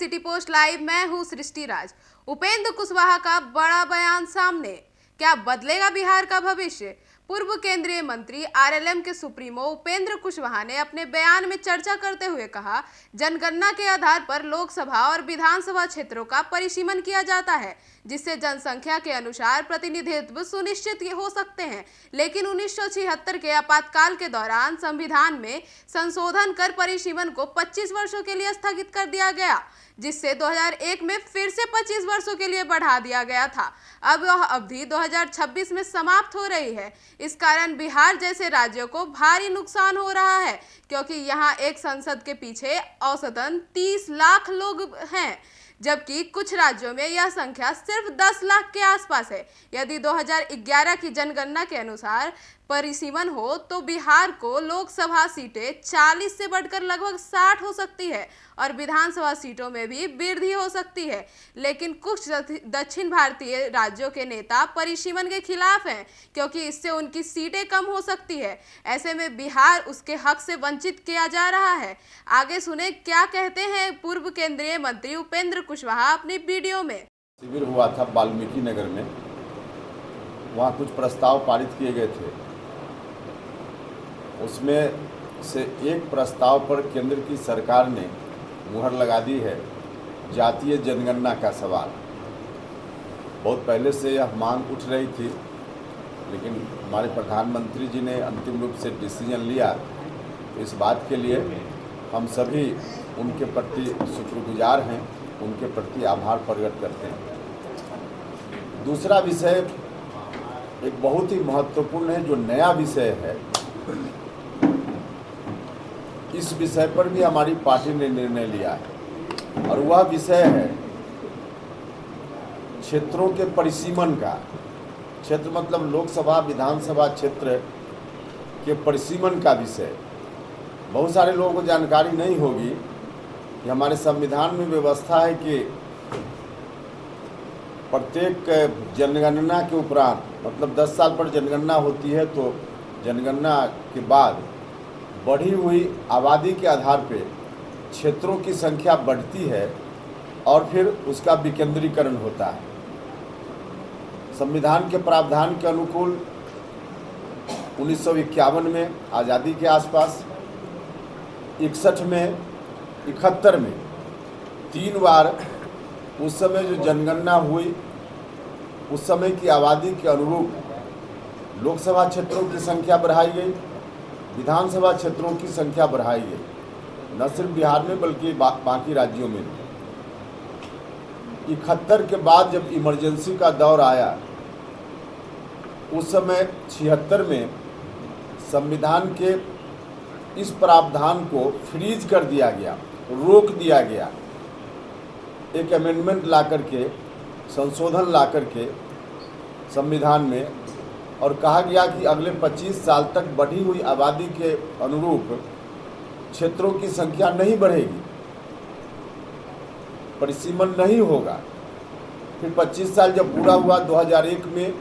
City post live. मैं हूं सृष्टि राज। उपेंद्र कुशवाहा का बड़ा बयान सामने, क्या बदलेगा बिहार का भविष्य? पूर्व केंद्रीय मंत्री आरएलएम के सुप्रीमो उपेंद्र कुशवाहा ने अपने बयान में चर्चा करते हुए कहा, जनगणना के आधार पर लोकसभा और विधानसभा क्षेत्रों का परिसीमन किया जाता है, जिससे जनसंख्या के अनुसार प्रतिनिधित्व सुनिश्चित हो सकते हैं। लेकिन 1976 के आपातकाल के दौरान संविधान में संशोधन कर परिसीमन को 25 वर्षों के लिए स्थगित कर दिया गया, जिससे 2001 में फिर से 25 वर्षों के लिए बढ़ा दिया गया था। अब वह अवधि 2026 में समाप्त हो रही है। इस कारण बिहार जैसे राज्यों को भारी नुकसान हो रहा है, क्योंकि यहाँ एक संसद के पीछे औसतन 30 लाख लोग हैं, जबकि कुछ राज्यों में यह संख्या सिर्फ 10 लाख के आसपास है। यदि 2011 की जनगणना के अनुसार परिसीमन हो तो बिहार को लोकसभा सीटें 40 से बढ़कर लगभग 60 हो सकती है और विधानसभा सीटों में भी वृद्धि हो सकती है। लेकिन कुछ दक्षिण भारतीय राज्यों के नेता परिसीमन के खिलाफ हैं, क्योंकि इससे उनकी सीटें कम हो सकती है। ऐसे में बिहार उसके हक से वंचित किया जा रहा है। आगे सुने क्या कहते हैं पूर्व केंद्रीय मंत्री उपेंद्र कुशवाहा अपनी वीडियो में। शिविर हुआ था वाल्मीकि नगर में, वहाँ कुछ प्रस्ताव पारित किए गए थे। उसमें से एक प्रस्ताव पर केंद्र की सरकार ने मुहर लगा दी है, जातीय जनगणना का सवाल। बहुत पहले से यह मांग उठ रही थी, लेकिन हमारे प्रधानमंत्री जी ने अंतिम रूप से डिसीजन लिया। तो इस बात के लिए हम सभी उनके प्रति शुक्रगुजार हैं, उनके प्रति आभार प्रकट करते हैं। दूसरा विषय एक बहुत ही महत्वपूर्ण है, जो नया विषय है। इस विषय पर भी हमारी पार्टी ने निर्णय लिया है, और वह विषय है क्षेत्रों के परिसीमन का। क्षेत्र मतलब लोकसभा विधानसभा क्षेत्र के परिसीमन का विषय। बहुत सारे लोगों को जानकारी नहीं होगी कि हमारे संविधान में व्यवस्था है कि प्रत्येक जनगणना के उपरांत, मतलब 10 साल पर जनगणना होती है, तो जनगणना के बाद बढ़ी हुई आबादी के आधार पर क्षेत्रों की संख्या बढ़ती है और फिर उसका विकेंद्रीकरण होता है। संविधान के प्रावधान के अनुकूल 1951 में आज़ादी के आसपास, 61 में, 71 में 3 बार उस समय जो जनगणना हुई, उस समय की आबादी के अनुरूप लोकसभा क्षेत्रों की संख्या बढ़ाई गई, विधानसभा क्षेत्रों की संख्या बढ़ाई गई, न सिर्फ बिहार में बल्कि बाकी राज्यों में। 71 के बाद जब इमरजेंसी का दौर आया, उस समय 76 में संविधान के इस प्रावधान को फ्रीज कर दिया गया, रोक दिया गया। एक अमेंडमेंट ला करके, संशोधन ला करके संविधान में, और कहा गया कि अगले 25 साल तक बढ़ी हुई आबादी के अनुरूप क्षेत्रों की संख्या नहीं बढ़ेगी, परिसीमन नहीं होगा। फिर 25 साल जब पूरा हुआ 2001 में,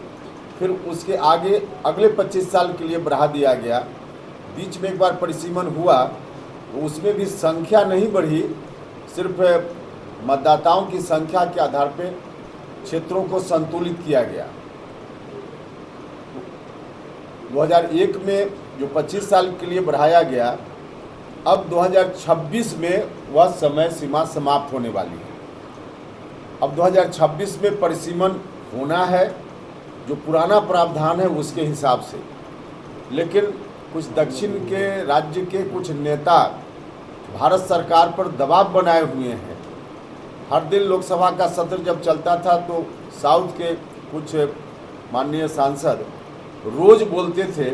फिर उसके आगे अगले 25 साल के लिए बढ़ा दिया गया। बीच में एक बार परिसीमन हुआ, तो उसमें भी संख्या नहीं बढ़ी, सिर्फ मतदाताओं की संख्या के आधार पर क्षेत्रों को संतुलित किया गया। 2001 में जो 25 साल के लिए बढ़ाया गया, अब 2026 में वह समय सीमा समाप्त होने वाली है। अब 2026 में परिसीमन होना है, जो पुराना प्रावधान है उसके हिसाब से। लेकिन कुछ दक्षिण के राज्य के कुछ नेता भारत सरकार पर दबाव बनाए हुए हैं। हर दिन लोकसभा का सत्र जब चलता था, तो साउथ के कुछ माननीय सांसद रोज़ बोलते थे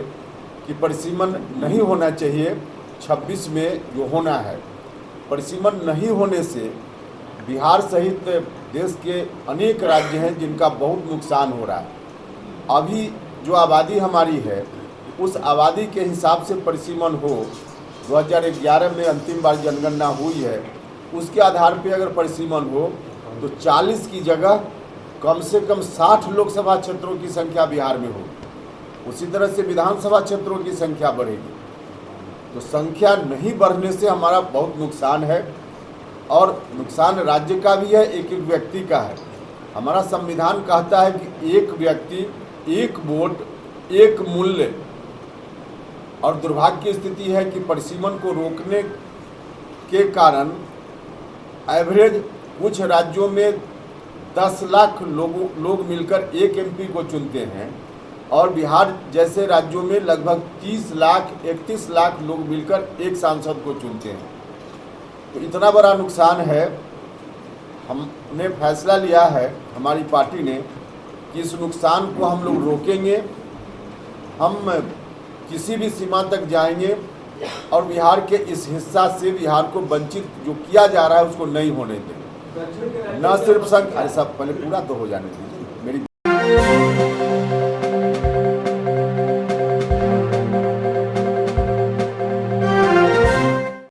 कि परिसीमन नहीं होना चाहिए, 26 में जो होना है। परिसीमन नहीं होने से बिहार सहित देश के अनेक राज्य हैं जिनका बहुत नुकसान हो रहा है। अभी जो आबादी हमारी है, उस आबादी के हिसाब से परिसीमन हो। 2011 में अंतिम बार जनगणना हुई है, उसके आधार पर अगर परिसीमन हो तो 40 की जगह कम से कम 60 लोकसभा क्षेत्रों की संख्या बिहार में होगी। उसी तरह से विधानसभा क्षेत्रों की संख्या बढ़ेगी। तो संख्या नहीं बढ़ने से हमारा बहुत नुकसान है। और नुकसान राज्य का भी है, एक एक व्यक्ति का है। हमारा संविधान कहता है कि एक व्यक्ति एक वोट एक मूल्य, और दुर्भाग्य की स्थिति है कि परिसीमन को रोकने के कारण एवरेज कुछ राज्यों में 10 लाख लोग मिलकर एक एमपी को चुनते हैं, और बिहार जैसे राज्यों में लगभग 30 लाख 31 लाख लोग मिलकर एक सांसद को चुनते हैं। तो इतना बड़ा नुकसान है। हमने फैसला लिया है, हमारी पार्टी ने, कि इस नुकसान को हम लोग रोकेंगे। हम किसी भी सीमा तक जाएंगे और बिहार के इस हिस्सा से बिहार को वंचित जो किया जा रहा है उसको नहीं होने देंगे। न सिर्फ संघ, अरे सब पहले पूरा तो हो जाने दीजिए मेरी।